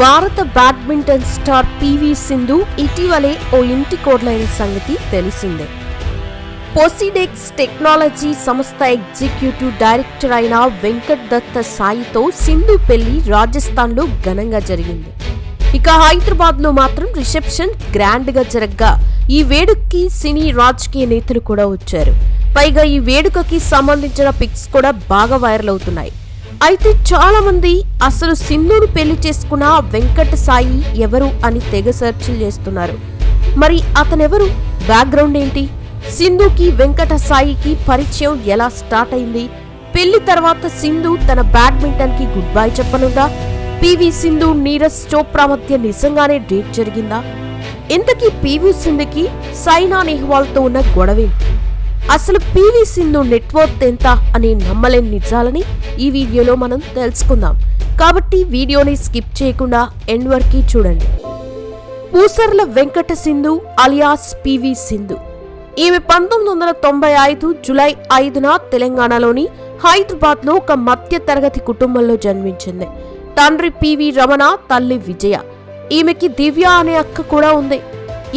భారత badminton star PV Sindhu ఇటీవలే ఓ ఇంటి కోడలైన సంగతి తెలిసిందే. పోసిడెక్స్ టెక్నాలజీ సంస్థ ఎగ్జిక్యూటివ్ డైరెక్టర్ అయిన వెంకట్ దత్త సాయితో సింధు పెళ్లి రాజస్థాన్లో ఘనంగా జరిగింది. ఇక హైదరాబాద్ లో మాత్రం రిసెప్షన్ గ్రాండ్ గా జరగ్గా ఈ వేడుకకి సినీ రాజకీయ నేతలు కూడా వచ్చారు. పైగా ఈ వేడుకకి సంబంధించిన పిక్స్ కూడా బాగా వైరల్ అవుతున్నాయి. అయితే చాలా మంది అసలు సింధును పెళ్లి చేసుకున్న వెంకట సాయి ఎవరు అని తెగ సెర్చ్లు చేస్తున్నారు. మరి అతనెవరు, బ్యాక్గ్రౌండ్ ఏంటి, సింధుకి వెంకట సాయికి పరిచయం ఎలా స్టార్ట్ అయింది, పెళ్లి తర్వాత సింధు తన బ్యాడ్మింటన్ కి గుడ్ బై చెప్పనుందా, పివి సింధు నీరజ్ చోప్రా మధ్య నిజంగానే డేట్ జరిగిందా, ఇంతకీ పివి సింధుకి సైనా నెహ్వాల్ తో ఉన్న గొడవేంటి, అసలు పివి సింధు నెట్వర్త్ ఎంత అనే నమ్మలేని నిజాలని ఈ వీడియోలో మనం తెలుసుకుందాం. కాబట్టి వీడియోని స్కిప్ చేయకుండా ఎండ్ వరకు చూడండి. Pusarla Venkata Sindhu alias PV Sindhu. ఈమె 1995 జూలై 5న తెలంగాణలోని హైదరాబాద్ లో ఒక మధ్య తరగతి కుటుంబంలో జన్మించింది. తండ్రి పివి రమణ, తల్లి విజయ. ఈమెకి దివ్య అనే అక్క కూడా ఉంది.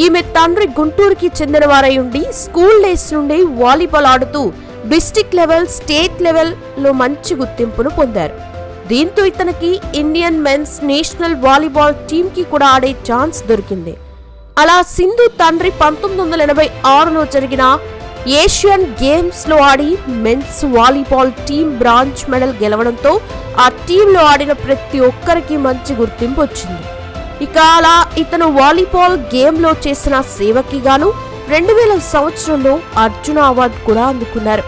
ఈమె తండ్రి గుంటూరుకి చెందినవారై ఉండి స్కూల్ డేస్ నుండి వాలీబాల్ ఆడుతూ డిస్ట్రిక్ట్ లెవెల్, స్టేట్ లెవెల్ లో మంచి గుర్తింపును పొందారు. దీంతో ఇతనికి Indian men's national volleyball team కి కూడా ఆడే ఛాన్స్ దొరికింది. అలా సింధు తండ్రి 1986లో జరిగిన ఏషియన్ గేమ్స్ లో ఆడి men's volleyball team bronze medal గెలవడంతో ఆ టీంలో ఆడిన ప్రతి ఒక్కరికి మంచి గుర్తింపు వచ్చింది. ఇక అలా ఇతను వాలీబాల్ గేమ్ లో చేసిన సేవకి గాను 2000 సంవత్సరంలో అర్జున అవార్డు కూడా అందుకున్నారు.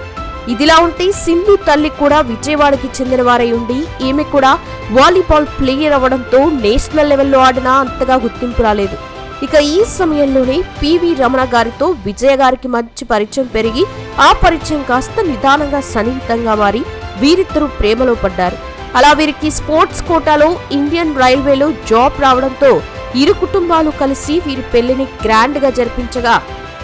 ఇదిలా ఉంటే సింధు తల్లి కూడా విజయవాడకి చెందిన వారై ఉండి ఈమె కూడా వాలీబాల్ ప్లేయర్ అవ్వడంతో నేషనల్ లెవెల్లో ఆడినా అంతగా గుర్తింపు రాలేదు. ఇక ఈ సమయంలోనే పివి రమణ గారితో విజయ గారికి మంచి పరిచయం పెరిగి ఆ పరిచయం కాస్త నిదానంగా సన్నిహితంగా మారి వీరిద్దరూ ప్రేమలో పడ్డారు. అలా వీరికి స్పోర్ట్స్ కోటాలో ఇండియన్ రైల్వేలో జాబ్ రావడంతో ఇరు కుటుంబాలు కలిసి వీరి పెళ్లిని గ్రాండ్ గా జరిపించగా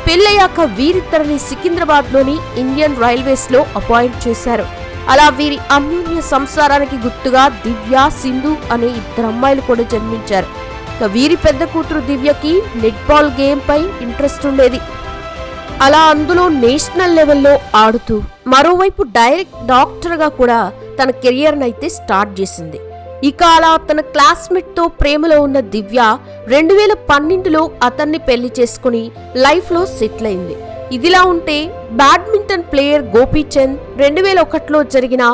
పెళ్లయ్యాక వీరిద్దరిని సికింద్రాబాద్ లోని ఇండియన్ రైల్వేస్ లో అపాయింట్ చేశారు. అలా వీరి అన్యోన్య సంసారానికి గుర్తుగా దివ్య, సింధు అనే ఇద్దరు అమ్మాయిలు కూడా జన్మించారు. వీరి పెద్ద కూతురు దివ్యకి నెట్బాల్ గేమ్ పై ఇంట్రెస్ట్ ఉండేది. అలా అందులో నేషనల్ లెవెల్లో ఆడుతూ మరోవైపు డైరెక్ట్ డాక్టర్ గా కూడా తన కెరియర్ నైతే స్టార్ట్ చేసింది. ఇక అలా తన క్లాస్మేట్ తో ప్రేమలో ఉన్న దివ్య 2012లో అతన్ని పెళ్లి చేసుకుని లైఫ్ లో సెటిల్ అయింది. ఇదిలా ఉంటే బ్యాడ్మింటన్ ప్లేయర్ గోపీచంద్ 2001లో జరిగిన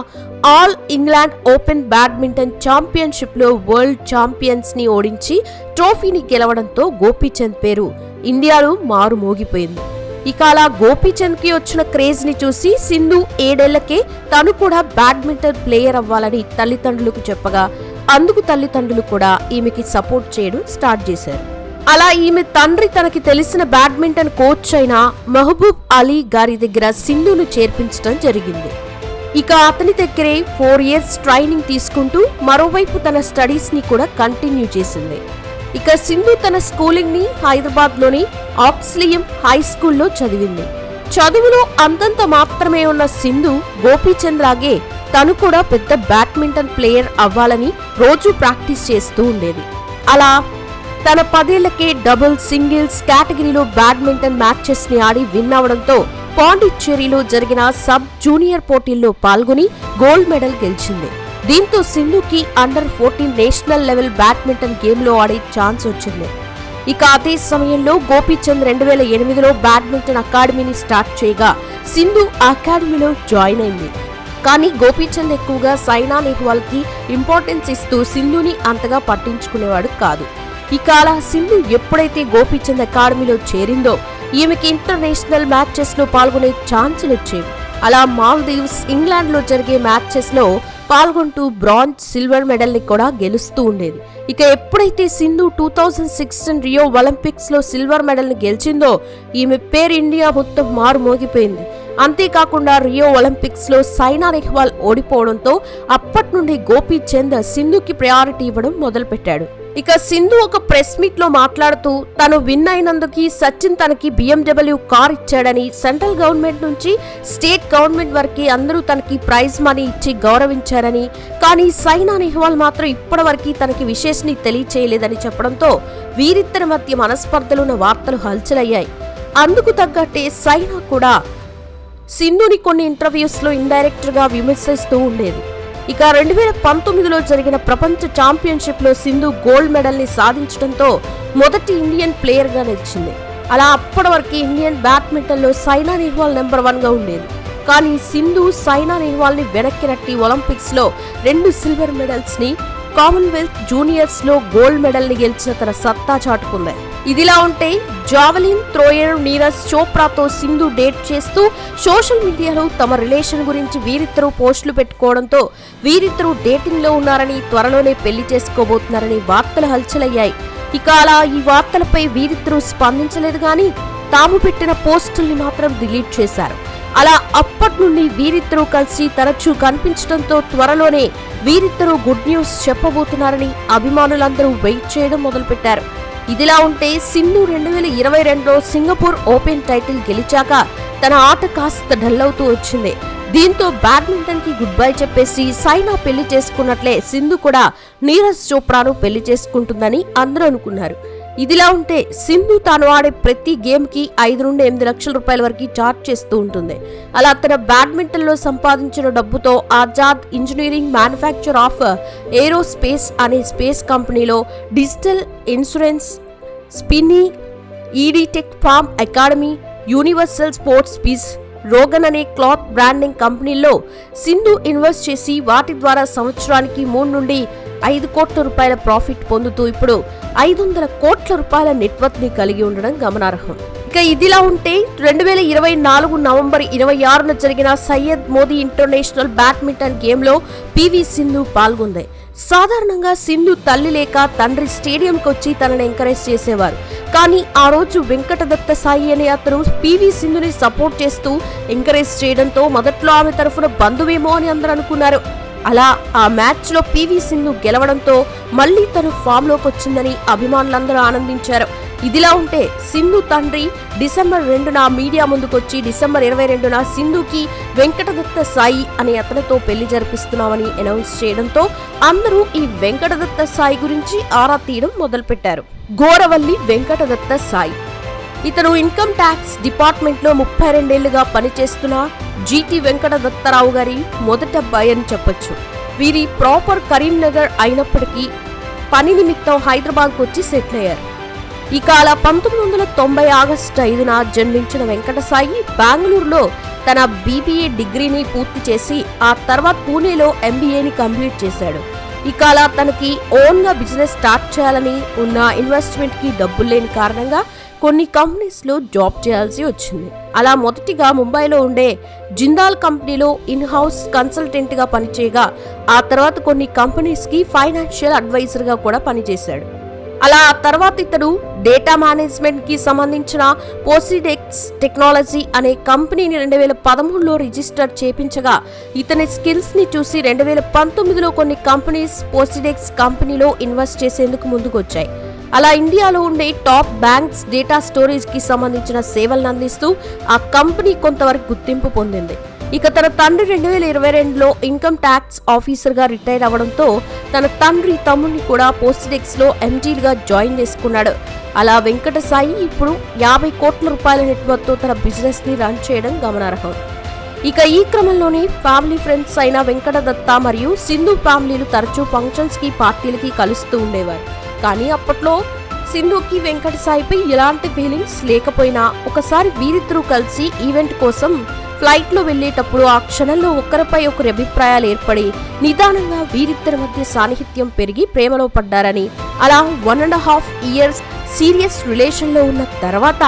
all England open badminton championship లో వరల్డ్ ఛాంపియన్స్ ని ఓడించి ట్రోఫీని గెలవడంతో గోపీచంద్ పేరు ఇండియాలో మారు మోగిపోయింది. ఇక అలా గోపీచంద్ కి వచ్చిన క్రేజ్ ని చూసి సింధు 7 ఏళ్లకే తను కూడా బ్యాడ్మింటన్ ప్లేయర్ అవ్వాలని తల్లిదండ్రులకు చెప్పగా అందుకు తల్లిదండ్రులు కూడా ఈమెకి సపోర్ట్ చేయడం స్టార్ట్ చేశారు. అలా ఈమె తండ్రి తనకి తెలిసిన బ్యాడ్మింటన్ కోచ్ అయిన మహబూబ్ అలీ గారి దగ్గర సింధును చేర్పించడం జరిగింది. ఇక అతని దగ్గరే 4 years ట్రైనింగ్ తీసుకుంటూ మరోవైపు తన స్టడీస్ ని కూడా కంటిన్యూ చేసింది. ఇక సింధు తన స్కూలింగ్ ని హైదరాబాద్ లోని ఆక్స్లియం హై స్కూల్లో చదివింది. చదువులో అంతంత మాత్రమే ఉన్న సింధు గోపీచంద్ లాగే తను కూడా పెద్ద బ్యాడ్మింటన్ ప్లేయర్ అవ్వాలని రోజు ప్రాక్టీస్ చేస్తూ ఉండేది. అలా తన 10 ఏళ్లకే డబుల్, సింగిల్స్ కేటగిరీలో బ్యాడ్మింటన్ మ్యాచెస్ ని ఆడి విన్ అవడంతో పాండిచ్చేరిలో జరిగిన సబ్ జూనియర్ పోటీల్లో పాల్గొని గోల్డ్ మెడల్ గెలిచింది. దీంతో సింధుకి అండర్-14 నేషనల్ లెవెల్ బ్యాడ్మింటన్ గేమ్ లో ఆడే ఛాన్స్ వచ్చింది. ఇక అదే సమయంలో గోపీచంద్ 2008లో బ్యాడ్మింటన్ అకాడమీని స్టార్ట్ చేయగా సింధు అకాడమీలో జాయిన్ అయింది. కానీ గోపీచంద్ ఎక్కువగా సైనా నెహ్వాల్ కి ఇంపార్టెన్స్ ఇస్తూ సింధుని అంతగా పట్టించుకునేవాడు కాదు. ఇక అలా సింధు ఎప్పుడైతే గోపీచంద్ అకాడమీలో చేరిందో ఈమెకి ఇంటర్నేషనల్ మ్యాచెస్ లో పాల్గొనే ఛాన్సులు వచ్చేవి. అలా మాల్దీవ్స్, ఇంగ్లాండ్ లో జరిగే మ్యాచెస్ లో పాల్గొంటూ బ్రాంజ్, సిల్వర్ మెడల్ ని కూడా గెలుస్తూ ఉండేది. ఇక ఎప్పుడైతే సింధు 2016 రియో ఒలింపిక్స్ లో సిల్వర్ మెడల్ ని గెలిచిందో ఈమె పేరు ఇండియా మొత్తం మారు మోగిపోయింది. అంతేకాకుండా రియో ఒలింపిక్స్ లో సైనా నెహ్వాల్ ఓడిపోవడంతో అప్పటి నుండి గోపీచంద్ సింధుకి ప్రయారిటీ ఇవ్వడం మొదలుపెట్టాడు. ఇక సింధు ఒక ప్రెస్ మీట్ లో మాట్లాడుతూ తను విన్ అయినందుకు సచిన్ తనకి BMW కార్ ఇచ్చాడని, సెంట్రల్ గవర్నమెంట్ నుంచి స్టేట్ గవర్నమెంట్ వరకు అందరూ తనకి ప్రైజ్ మనీ ఇచ్చి గౌరవించారని, కానీ సైనా నెహ్వాల్ మాత్రం ఇప్పటివరకు తనకి విశేషని తెలియచేయలేదని చెప్పడంతో వీరిద్దరి మధ్య మనస్పర్ధలున్న వార్తలు హల్చలయ్యాయి. అందుకు తగ్గట్టే సైనా కూడా సింధుని కొన్ని ఇంటర్వ్యూస్ లో ఇండైరెక్ట్ గా విమర్శిస్తూ ఉండేది. ఇక 2019లో జరిగిన ప్రపంచ ఛాంపియన్షిప్ లో సింధు గోల్డ్ మెడల్ ని సాధించడంతో మొదటి ఇండియన్ ప్లేయర్ గా నిలిచింది. అలా అప్పటి వరకు ఇండియన్ బ్యాడ్మింటన్ లో సైనా నెహ్వాల్ నెంబర్ 1 గా ఉండేది. కానీ సింధు సైనా నెహ్వాల్ ని వెనక్కి నెట్టి ఒలింపిక్స్ లో 2 సిల్వర్ మెడల్స్ ని, కామన్వెల్త్ జూనియర్స్ లో గోల్డ్ మెడల్ ని గెలిచిన తన సత్తా చాటుకుంది. ఇదిలా ఉంటే జావెలిన్ థ్రోయర్ నీరజ్ చోప్రాతో సింధు డేట్ చేస్తూ సోషల్ మీడియాలో తమ రిలేషన్ గురించి వీరిద్దరూ పోస్టులు పెట్టుకోవడంతో వీరిద్దరూ డేటింగ్ లో ఉన్నారని, త్వరలోనే పెళ్లి చేసుకోబోతున్నారని వార్తలు హల్చలయ్యాయి. ఇక అలా ఈ వార్తలపై వీరిద్దరూ స్పందించలేదు గాని తాము పెట్టిన పోస్టుల్ని మాత్రం డిలీట్ చేశారు. అలా అప్పటి నుండి వీరిద్దరూ కలిసి తరచూ కనిపించడంతో త్వరలోనే వీరిద్దరూ గుడ్ న్యూస్ చెప్పబోతున్నారని అభిమానులందరూ వెయిట్ చేయడం మొదలుపెట్టారు. ఇదిలా ఉంటే సింధు 2022లో సింగపూర్ ఓపెన్ టైటిల్ గెలిచాక తన ఆట కాస్త డల్ అవుతూ వచ్చింది. దీంతో బ్యాడ్మింటన్ కి గుడ్ బై చెప్పేసి సైనా పెళ్లి చేసుకున్నట్లే సింధు కూడా నీరజ్ చోప్రాను పెళ్లి చేసుకుంటుందని అందరూ అనుకున్నారు. ఇదిలా ఉంటే సింధు తాను ఆడే ప్రతి గేమ్ కి 5 నుండి 8 లక్షల రూపాయల వరకు చార్జ్ చేస్తూ ఉంటుంది. అలా తన బ్యాడ్మింటన్ లో సంపాదించిన డబ్బుతో Azad engineering manufacture of aerospace అనే స్పేస్ కంపెనీలో digital insurance, Spinny, edtech farm academy, Universal Sports Biz, రోగన్ అనే క్లాత్ బ్రాండింగ్ కంపెనీల్లో సింధు ఇన్వెస్ట్ చేసి వాటి ద్వారా సంవత్సరానికి 3 నుండి 5 కోట్ల రూపాయల ప్రాఫిట్ పొందుతూ ఇప్పుడు 500 కోట్ల రూపాయల నెట్వర్త్ ని కలిగి ఉండడం గమనార్హం. ఇక ఇదిలా ఉంటే 2024 నవంబర్ 26న జరిగిన Syed Modi international badminton game లో పివి సింధు పాల్గొంది. సాధారణంగా సింధు తల్లి లేక తండ్రి స్టేడియంకి వచ్చి తనని ఎంకరేజ్ చేసేవారు. కానీ ఆ రోజు వెంకటదత్త సాయి అనే అతను పివి సింధుని సపోర్ట్ చేస్తూ ఎంకరేజ్ చేయడంతో మొదట్లో ఆమె తరఫున బంధువేమో అని అందరూ అనుకున్నారు. అలా ఆ మ్యాచ్ లో పివి సింధు గెలవడంతో మళ్లీ తను ఫామ్ లోకి వచ్చిందని అభిమానులందరూ ఆనందించారు. ఇదిలా ఉంటే సింధు తండ్రి డిసెంబర్ 2న మీడియా ముందుకొచ్చి డిసెంబర్ 22న సింధుకి వెంకటదత్త సాయి అనే అతనితో పెళ్లి జరిపిస్తున్నామని అనౌన్స్ చేయడంతో అందరూ ఈ వెంకటదత్త సాయి గురించి ఆరా తీయడం మొదలుపెట్టారు. గోరవల్లి వెంకటదత్త సాయి ఇతను ఇన్కమ్ ట్యాక్స్ డిపార్ట్మెంట్ లో 32 ఏళ్లుగా పనిచేస్తున్న జీటీ వెంకటదత్తరావు గారి మొదట అబ్బాయి అని చెప్పొచ్చు. వీరి ప్రాపర్ కరీంనగర్ అయినప్పటికీ పని నిమిత్తం హైదరాబాద్ కు వచ్చి సెటిల్ అయ్యారు. ఇక అలా 1990 ఆగస్టు 5న జన్మించిన వెంకటసాయి బెంగళూరులో తన BBA డిగ్రీని పూర్తి చేసి ఆ తర్వాత పూణేలో MBAని కంప్లీట్ చేశాడు. ఇక అలా తనకి ఓన్ గా బిజినెస్ స్టార్ట్ చేయాలని ఉన్న ఇన్వెస్ట్మెంట్ కి డబ్బులు లేని కారణంగా కొన్ని కంపెనీస్ లో జాబ్ చేయాల్సి వచ్చింది. అలా మొదటిగా ముంబైలో ఉండే జిందాల్ కంపెనీలో ఇన్ హౌస్ కన్సల్టెంట్ గా పనిచేయగా ఆ తర్వాత కొన్ని కంపెనీస్ కి ఫైనాన్షియల్ అడ్వైజర్ గా కూడా పనిచేశాడు. అలా ఆ తర్వాత ఇతడు డేటా మేనేజ్మెంట్ కి సంబంధించిన పోసిడెక్స్ టెక్నాలజీ అనే కంపెనీని 2013లో రిజిస్టర్ చేపించగా ఇతని స్కిల్స్ ని చూసి 2019లో కొన్ని కంపెనీస్ పోసిడెక్స్ కంపెనీలో ఇన్వెస్ట్ చేసేందుకు ముందుకొచ్చాయి. అలా ఇండియాలో ఉండే టాప్ బ్యాంక్స్ డేటా స్టోరేజ్ కి సంబంధించిన సేవలను అందిస్తూ ఆ కంపెనీ కొంతవరకు గుర్తింపు పొందింది. ఇక తన తండ్రి 2022లో ఇన్కమ్ ట్యాక్స్ ఆఫీసర్ గా రిటైర్ అవడంతో తన తండ్రి తమ్ముడిని కూడా పోస్టెక్స్ లో ఎండీగా జాయిన్ చేసుకున్నాడు. అలా వెంకటసాయి ఇప్పుడు 50 కోట్ల రూపాయల నెట్వర్క్ తో తన బిజినెస్ ని రన్ చేయడం గమనార్హం. ఇక ఈ క్రమంలోనే ఫ్యామిలీ ఫ్రెండ్స్ అయిన వెంకటదత్త మరియు సింధు ఫ్యామిలీలు తరచూ ఫంక్షన్స్ కి పార్టీలకి కలుస్తూ ఉండేవారు. కానీ అప్పట్లో సింధుకి వెంకటసాయిపై ఎలాంటి ఫీలింగ్స్ లేకపోయినా ఒకసారి వీరిద్దరూ కలిసి ఈవెంట్ కోసం ఫ్లైట్ లో వెళ్లేటప్పుడు ఆ క్షణంలో ఒకరిపై ఒకరి అభిప్రాయాలు ఏర్పడి నిదానంగా వీరిద్దరి మధ్య సాన్నిహిత్యం పెరిగి ప్రేమలో పడ్డారని, అలా 1.5 ఇయర్స్ సీరియస్ రిలేషన్ లో ఉన్న తర్వాత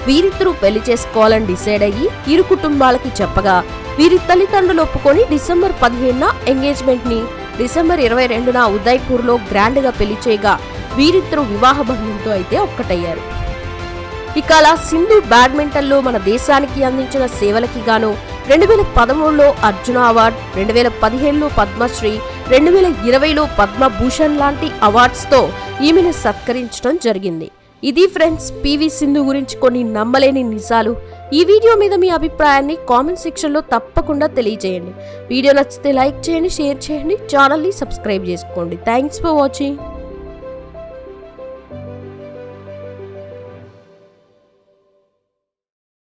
వీరిద్దరూ పెళ్లి చేసుకోవాలని డిసైడ్ అయ్యి ఇరు కుటుంబాలకి చెప్పగా వీరి తల్లిదండ్రులు ఒప్పుకొని డిసెంబర్ 15న ఎంగేజ్మెంట్ ని, డిసెంబర్ 22న ఉదయ్పూర్ లో గ్రాండ్ గా పెళ్లి చేయగా వీరిద్దరూ వివాహ బంధంతో అయితే ఒక్కటయ్యారు. ఇక అలా సింధు బ్యాడ్మింటన్లో మన దేశానికి అందించిన సేవలకి గాను 2013లో అర్జున అవార్డ్, 2017లో పద్మశ్రీ, 2020లో పద్మభూషణ్ లాంటి అవార్డ్స్తో ఈమెను సత్కరించడం జరిగింది. ఇది ఫ్రెండ్స్ పివి సింధు గురించి కొన్ని నమ్మలేని నిజాలు. ఈ వీడియో మీద మీ అభిప్రాయాన్ని కామెంట్ సెక్షన్లో తప్పకుండా తెలియజేయండి. వీడియో నచ్చితే లైక్ చేయండి, షేర్ చేయండి, ఛానల్ని సబ్స్క్రైబ్ చేసుకోండి. Thanks for watching.